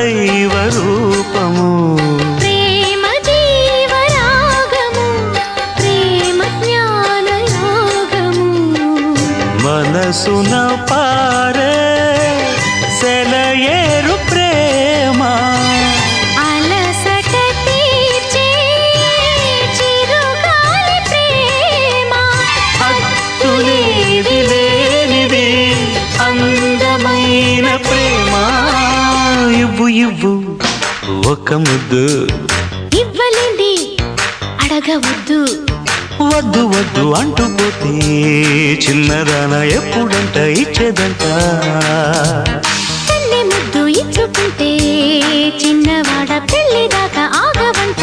దైవ రూపము ప్రేమ జీవరాగము ప్రేమ జ్ఞాన యోగము మనసున పారే సెలయేరు ప్రేమ అలసట తీర్చే చిరుగాలి ప్రేమ హద్దులేది లేనిది అందమైన ప్రేమ ఇవ్వు ఇవ్వు ఒక ముద్దు ఇవ్వలేండి అడగవద్దు వద్దు వద్దు అంటూ పోతే చిన్నదాన ఎప్పుడంట ఇచ్చేదంట కన్నె ముద్దు ఇచ్చుకుంటే చిన్నవాడ పెళ్లి దాకా ఆగవంట